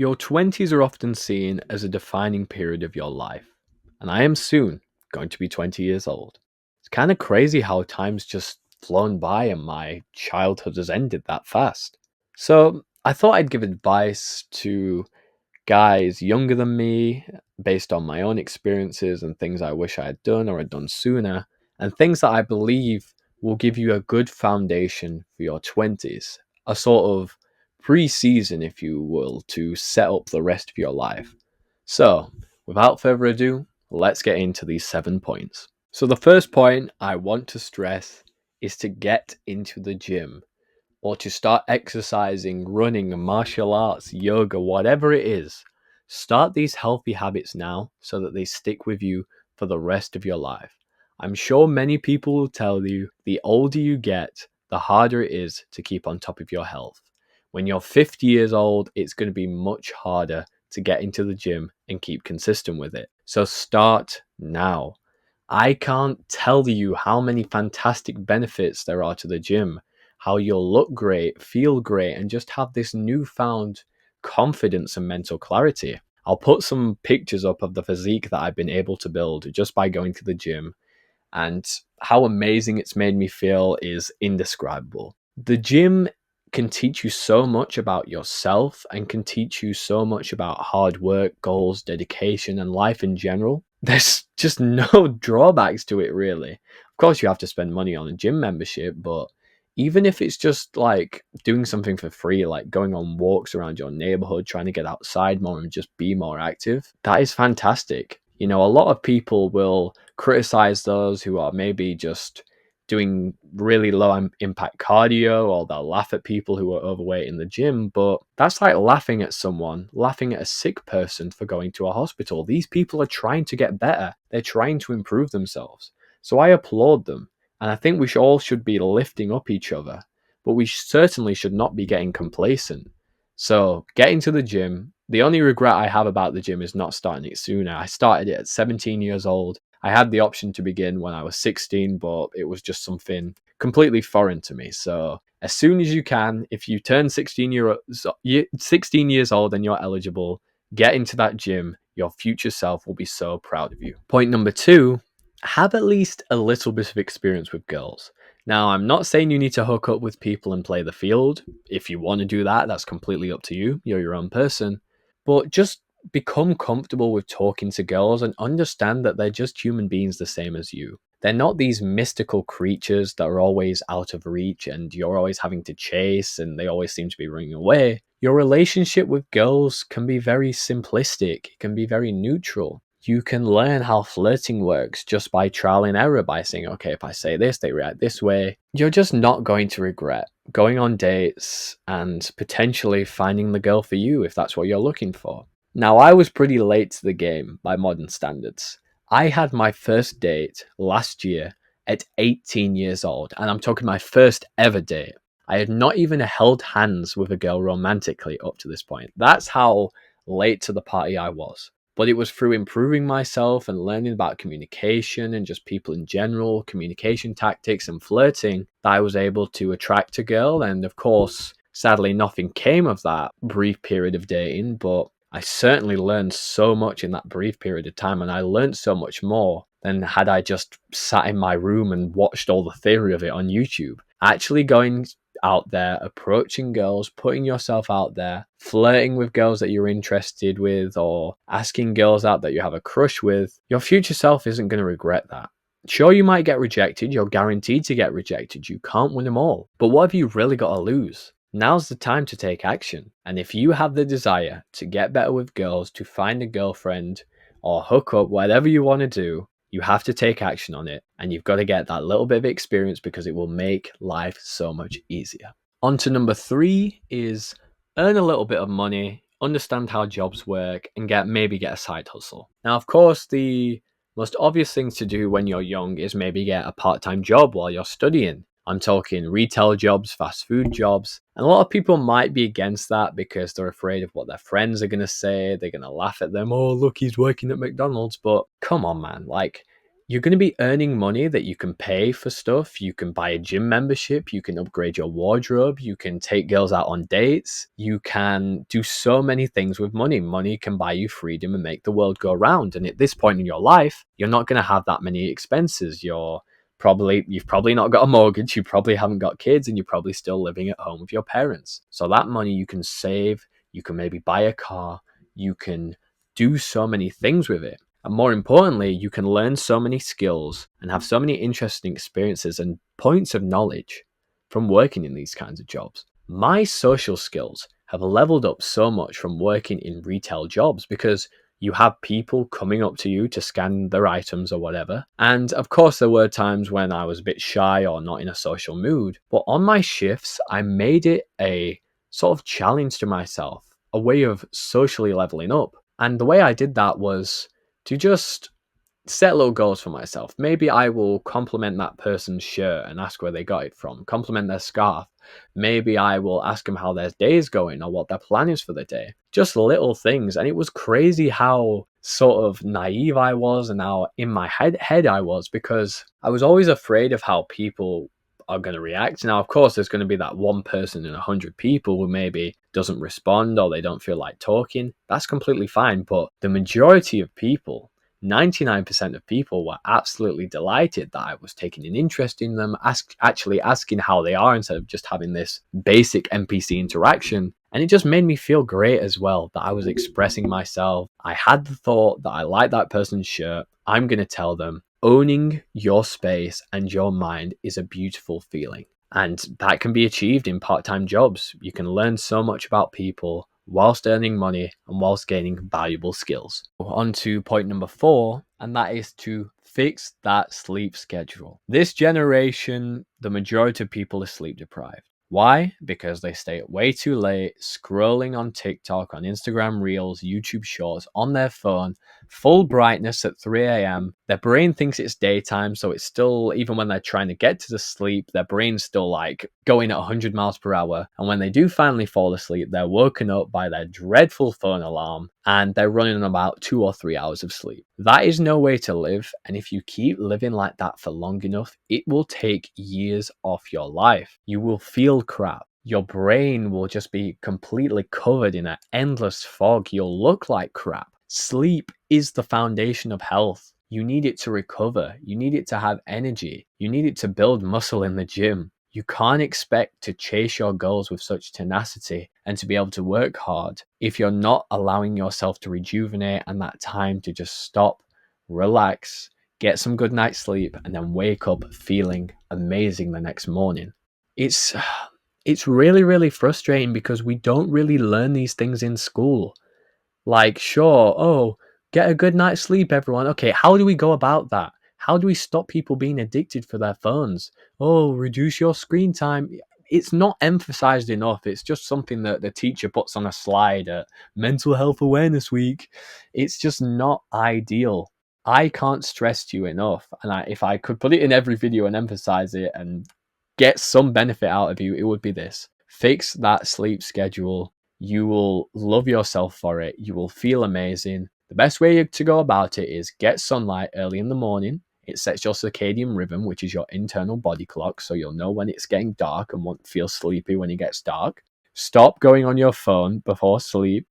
Your 20s are often seen as a defining period of your life, and I am soon going to be 20 years old. It's kind of crazy how time's just flown by and my childhood has ended that fast. So, I thought I'd give advice to guys younger than me based on my own experiences and things I wish I had done or had done sooner, and things that I believe will give you a good foundation for your 20s, a sort of pre season, if you will, to set up the rest of your life. So, without further ado, let's get into these 7 points. So, the first point I want to stress is to get into the gym or to start exercising, running, martial arts, yoga, whatever it is. Start these healthy habits now so that they stick with you for the rest of your life. I'm sure many people will tell you the older you get, the harder it is to keep on top of your health. When you're 50 years old, it's going to be much harder to get into the gym and keep consistent with it. So start now. I can't tell you how many fantastic benefits there are to the gym, how you'll look great, feel great, and just have this newfound confidence and mental clarity. I'll put some pictures up of the physique that I've been able to build just by going to the gym, and how amazing it's made me feel is indescribable. The gym can teach you so much about yourself and can teach you so much about hard work, goals, dedication, and life in general. There's just no drawbacks to it, really. Of course, you have to spend money on a gym membership, but even if it's just like doing something for free, like going on walks around your neighborhood, trying to get outside more and just be more active, that is fantastic. You know, a lot of people will criticize those who are maybe just doing really low impact cardio, or they'll laugh at people who are overweight in the gym, but that's like laughing at someone, laughing at a sick person for going to a hospital. These people are trying to get better, they're trying to improve themselves. So I applaud them, and I think we all should be lifting up each other, but we certainly should not be getting complacent. So getting to the gym, the only regret I have about the gym is not starting it sooner. I started it at 17 years old. I had the option to begin when I was 16, but it was just something completely foreign to me. So as soon as you can, if you turn 16 years old and you're eligible, get into that gym. Your future self will be so proud of you. Point number two, have at least a little bit of experience with girls. Now, I'm not saying you need to hook up with people and play the field. If you want to do that, that's completely up to you. You're your own person. But just become comfortable with talking to girls and understand that they're just human beings the same as you. They're not these mystical creatures that are always out of reach and you're always having to chase and they always seem to be running away. Your relationship with girls can be very simplistic, it can be very neutral. You can learn how flirting works just by trial and error, by saying, okay, if I say this, they react this way. You're just not going to regret going on dates and potentially finding the girl for you if that's what you're looking for. Now, I was pretty late to the game by modern standards. I had my first date last year at 18 years old, and I'm talking my first ever date. I had not even held hands with a girl romantically up to this point. That's how late to the party I was. But it was through improving myself and learning about communication and just people in general, communication tactics and flirting, that I was able to attract a girl. And of course, sadly, nothing came of that brief period of dating, but I certainly learned so much in that brief period of time. And I learned so much more than had I just sat in my room and watched all the theory of it on YouTube. Actually going out there, approaching girls, putting yourself out there, flirting with girls that you're interested with, or asking girls out that you have a crush with, your future self isn't going to regret that. Sure, you might get rejected. You're guaranteed to get rejected. You can't win them all. But what have you really got to lose? Now's the time to take action. And if you have the desire to get better with girls, to find a girlfriend, or hook up, whatever you want to do, you have to take action on it, and you've got to get that little bit of experience because it will make life so much easier. On to number three is earn a little bit of money, understand how jobs work, and maybe get a side hustle. Now, of course, the most obvious thing to do when you're young is maybe get a part-time job while you're studying. I'm talking retail jobs, fast food jobs. And a lot of people might be against that because they're afraid of what their friends are going to say. They're going to laugh at them. Oh, look, he's working at McDonald's. But come on, man. Like, you're going to be earning money that you can pay for stuff. You can buy a gym membership. You can upgrade your wardrobe. You can take girls out on dates. You can do so many things with money. Money can buy you freedom and make the world go round. And at this point in your life, you're not going to have that many expenses. You've probably not got a mortgage. You probably haven't got kids, and you're probably still living at home with your parents. So that money you can save. You can maybe buy a car. You can do so many things with it. And more importantly, you can learn so many skills and have so many interesting experiences and points of knowledge from working in these kinds of jobs. My social skills have leveled up so much from working in retail jobs because you have people coming up to you to scan their items or whatever. And of course, there were times when I was a bit shy or not in a social mood. But on my shifts, I made it a sort of challenge to myself, a way of socially leveling up. And the way I did that was to just set little goals for myself. Maybe I will compliment that person's shirt and ask where they got it from, compliment their scarf. Maybe I will ask them how their day is going or what their plan is for the day. Just little things. And it was crazy how sort of naive I was and how in my head I was, because I was always afraid of how people are going to react. Now, of course, there's going to be that one person in 100 people who maybe doesn't respond or they don't feel like talking. That's completely fine. But the majority of people, 99% of people, were absolutely delighted that I was taking an interest in them, actually asking how they are instead of just having this basic NPC interaction. And it just made me feel great as well that I was expressing myself. I had the thought that I like that person's shirt. I'm going to tell them. Owning your space and your mind is a beautiful feeling. And that can be achieved in part-time jobs. You can learn so much about people whilst earning money and whilst gaining valuable skills. On to point number 4, and that is to fix that sleep schedule. This generation, the majority of people are sleep deprived. Why? Because they stay up way too late, scrolling on TikTok, on Instagram Reels, YouTube Shorts, on their phone, full brightness at 3 a.m. Their brain thinks it's daytime, so it's still, even when they're trying to get to the sleep, their brain's still like going at 100 miles per hour. And when they do finally fall asleep, they're woken up by their dreadful phone alarm and they're running on about 2 or 3 hours of sleep. That is no way to live. And if you keep living like that for long enough, it will take years off your life. You will feel crap. Your brain will just be completely covered in an endless fog. You'll look like crap. Sleep is the foundation of health. You need it to recover. You need it to have energy. You need it to build muscle in the gym. You can't expect to chase your goals with such tenacity and to be able to work hard if you're not allowing yourself to rejuvenate and that time to just stop, relax, get some good night's sleep, and then wake up feeling amazing the next morning. It's really, really frustrating because we don't really learn these things in school. Like, sure, oh, get a good night's sleep, everyone. Okay, how do we go about that? How do we stop people being addicted for their phones? Oh, reduce your screen time. It's not emphasized enough. It's just something that the teacher puts on a slide at Mental Health Awareness Week. It's just not ideal. I can't stress to you enough. And if I could put it in every video and emphasize it and get some benefit out of you, it would be this. Fix that sleep schedule. You will love yourself for it. You will feel amazing. The best way to go about it is get sunlight early in the morning. It sets your circadian rhythm, which is your internal body clock, so you'll know when it's getting dark and won't feel sleepy when it gets dark. Stop going on your phone before sleep.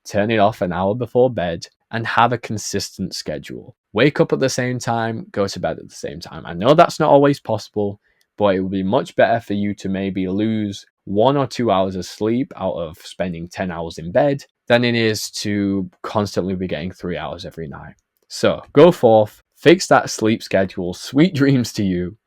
Turn it off an hour before bed and have a consistent schedule. Wake up at the same time, go to bed at the same time. I know that's not always possible, but it would be much better for you to maybe lose 1 or 2 hours of sleep out of spending 10 hours in bed than it is to constantly be getting 3 hours every night. So go forth, fix that sleep schedule, sweet dreams to you,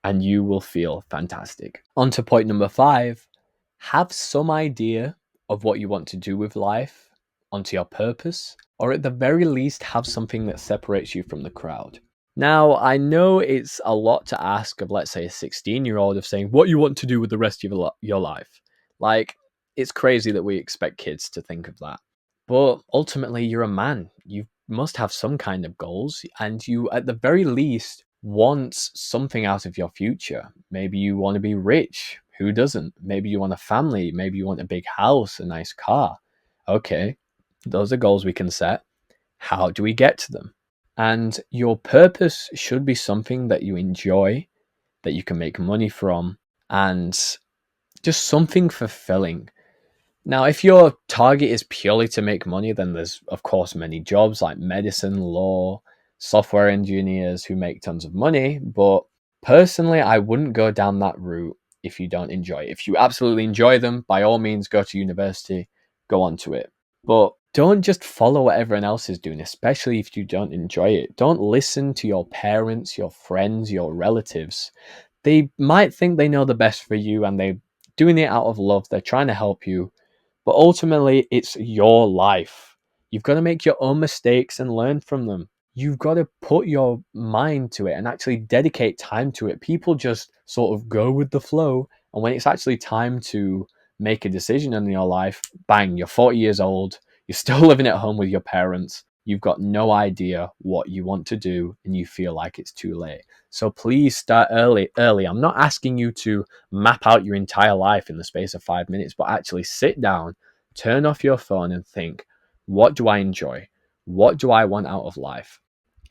and you will feel fantastic. On to point number 5, have some idea of what you want to do with life, onto your purpose, or at the very least have something that separates you from the crowd. Now, I know it's a lot to ask of, let's say, a 16-year-old of saying what you want to do with the rest of your life. Like, it's crazy that we expect kids to think of that. But ultimately, you're a man. You must have some kind of goals, and you, at the very least, want something out of your future. Maybe you want to be rich. Who doesn't? Maybe you want a family. Maybe you want a big house, a nice car. Okay, those are goals we can set. How do we get to them? And your purpose should be something that you enjoy, that you can make money from, and just something fulfilling. Now, if your target is purely to make money, then there's, of course, many jobs like medicine, law, software engineers who make tons of money. But personally, I wouldn't go down that route if you don't enjoy it. If you absolutely enjoy them, by all means, go to university, go on to it. But don't just follow what everyone else is doing, especially if you don't enjoy it. Don't listen to your parents, your friends, your relatives. They might think they know the best for you and they're doing it out of love. They're trying to help you, but ultimately, it's your life. You've got to make your own mistakes and learn from them. You've got to put your mind to it and actually dedicate time to it. People just sort of go with the flow. And when it's actually time to make a decision in your life, bang, you're 40 years old. You're still living at home with your parents. You've got no idea what you want to do and you feel like it's too late. So please start early. I'm not asking you to map out your entire life in the space of 5 minutes, but actually sit down, turn off your phone and think, what do I enjoy? What do I want out of life?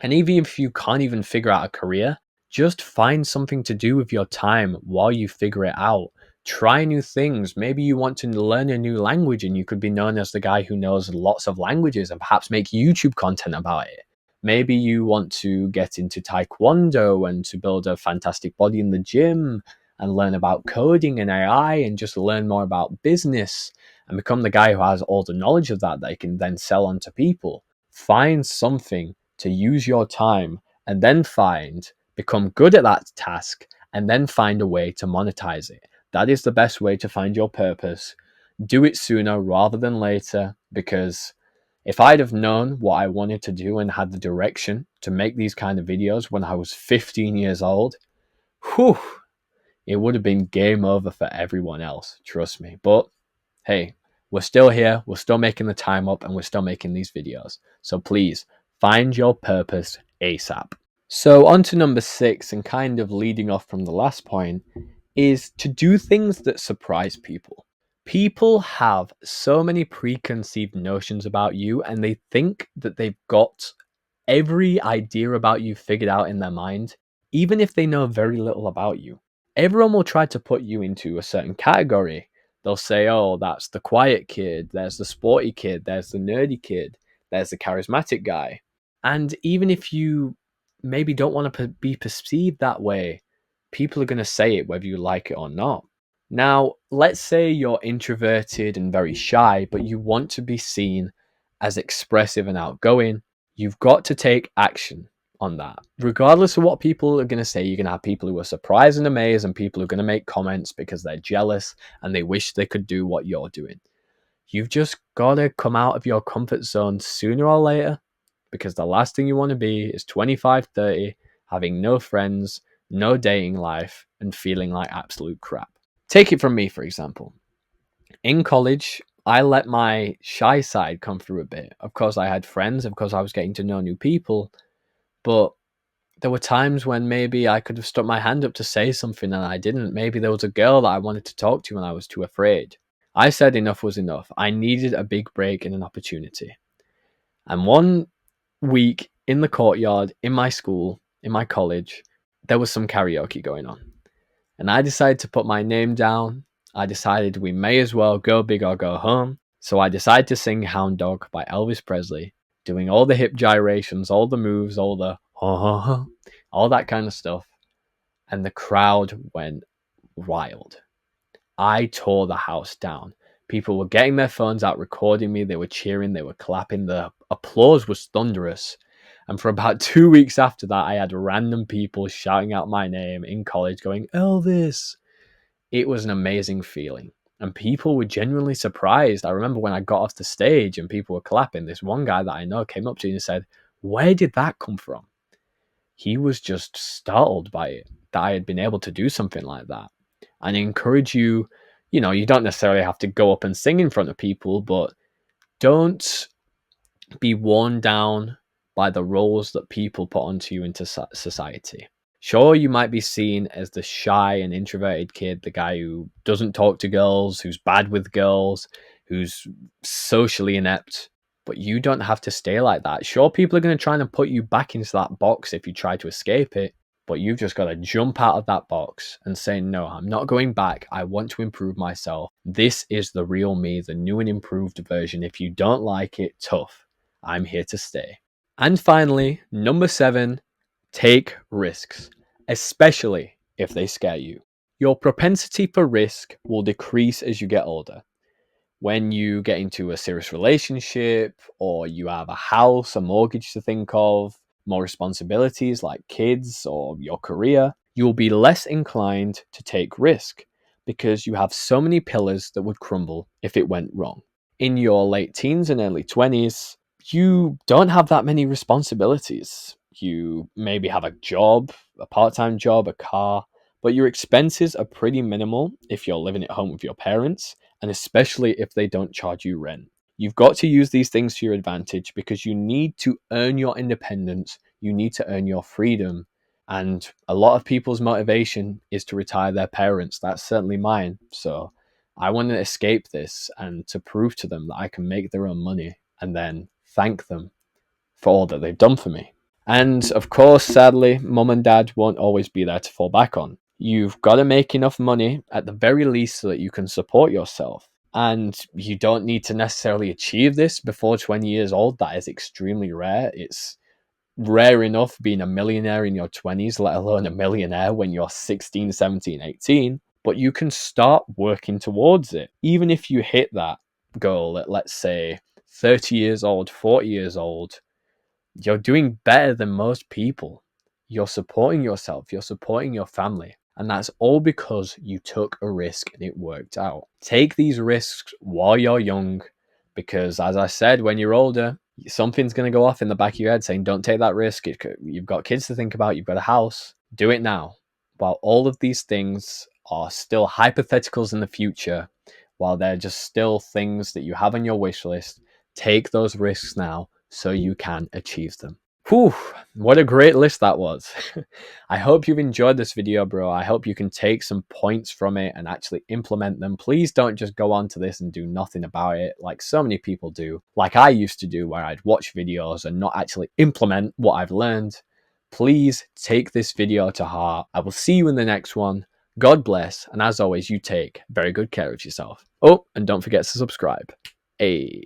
And even if you can't even figure out a career, just find something to do with your time while you figure it out. Try new things. Maybe you want to learn a new language and you could be known as the guy who knows lots of languages and perhaps make YouTube content about it. Maybe you want to get into taekwondo and to build a fantastic body in the gym and learn about coding and AI and just learn more about business and become the guy who has all the knowledge of that you can then sell on to people. Find something to use your time and then become good at that task and then find a way to monetize it. That is the best way to find your purpose. Do it sooner rather than later, because if I'd have known what I wanted to do and had the direction to make these kind of videos when I was 15 years old, whew, it would have been game over for everyone else, trust me. But hey, we're still here, we're still making the time up, and we're still making these videos. So please, find your purpose ASAP. So on to number 6, and kind of leading off from the last point, is to do things that surprise people. People have so many preconceived notions about you, and they think that they've got every idea about you figured out in their mind, even if they know very little about you. Everyone will try to put you into a certain category. They'll say, oh, that's the quiet kid, there's the sporty kid, there's the nerdy kid, there's the charismatic guy. And even if you maybe don't want to be perceived that way, people are going to say it whether you like it or not. Now, let's say you're introverted and very shy, but you want to be seen as expressive and outgoing. You've got to take action on that. Regardless of what people are going to say, you're going to have people who are surprised and amazed and people who are going to make comments because they're jealous and they wish they could do what you're doing. You've just got to come out of your comfort zone sooner or later, because the last thing you want to be is 25, 30, having no friends, no dating life, and feeling like absolute crap. Take it from me, for example. In college, I let my shy side come through a bit. Of course, I had friends. Of course, I was getting to know new people. But there were times when maybe I could have stuck my hand up to say something and I didn't. Maybe there was a girl that I wanted to talk to and I was too afraid. I said enough was enough. I needed a big break and an opportunity. And one week in the courtyard, in my school, in my college, there was some karaoke going on. And I decided to put my name down. I decided we may as well go big or go home. So I decided to sing Hound Dog by Elvis Presley, doing all the hip gyrations, all the moves, all the all that kind of stuff. And the crowd went wild. I tore the house down. People were getting their phones out, recording me. They were cheering, they were clapping. The applause was thunderous. And for about 2 weeks after that, I had random people shouting out my name in college, going, Elvis. It was an amazing feeling. And people were genuinely surprised. I remember when I got off the stage and people were clapping, this one guy that I know came up to me and said, where did that come from? He was just startled by it, that I had been able to do something like that. And I encourage you, you don't necessarily have to go up and sing in front of people, but don't be worn down by the roles that people put onto you into society. Sure, you might be seen as the shy and introverted kid, the guy who doesn't talk to girls, who's bad with girls, who's socially inept. But you don't have to stay like that. Sure, people are going to try and put you back into that box if you try to escape it, but you've just got to jump out of that box and say, no, I'm not going back. I want to improve myself. This is the real me, the new and improved version. If you don't like it, tough. I'm here to stay. And finally, number 7, take risks, especially if they scare you. Your propensity for risk will decrease as you get older. When you get into a serious relationship, or you have a house, a mortgage to think of, more responsibilities like kids or your career, you'll be less inclined to take risk because you have so many pillars that would crumble if it went wrong. In your late teens and early 20s, you don't have that many responsibilities. You maybe have a job, a part-time job, a car, but your expenses are pretty minimal if you're living at home with your parents, and especially if they don't charge you rent. You've got to use these things to your advantage because you need to earn your independence, you need to earn your freedom. And a lot of people's motivation is to retire their parents. That's certainly mine. So I want to escape this and to prove to them that I can make their own money and then thank them for all that they've done for me. And of course, sadly, mum and dad won't always be there to fall back on. You've got to make enough money at the very least so that you can support yourself. And you don't need to necessarily achieve this before 20 years old. That is extremely rare. It's rare enough being a millionaire in your 20s, let alone a millionaire when you're 16, 17, 18. But you can start working towards it. Even if you hit that goal at, let's say, 30 years old, 40 years old, you're doing better than most people. You're supporting yourself, you're supporting your family. And that's all because you took a risk and it worked out. Take these risks while you're young, because as I said, when you're older, something's going to go off in the back of your head saying, don't take that risk. You've got kids to think about, you've got a house. Do it now. While all of these things are still hypotheticals in the future, while they're just still things that you have on your wish list, take those risks now so you can achieve them. Whew, what a great list that was. I hope you've enjoyed this video, bro. I hope you can take some points from it and actually implement them. Please don't just go on to this and do nothing about it like so many people do, like I used to do, where I'd watch videos and not actually implement what I've learned. Please take this video to heart. I will see you in the next one. God bless, and as always, you take very good care of yourself. Oh, and don't forget to subscribe. Hey.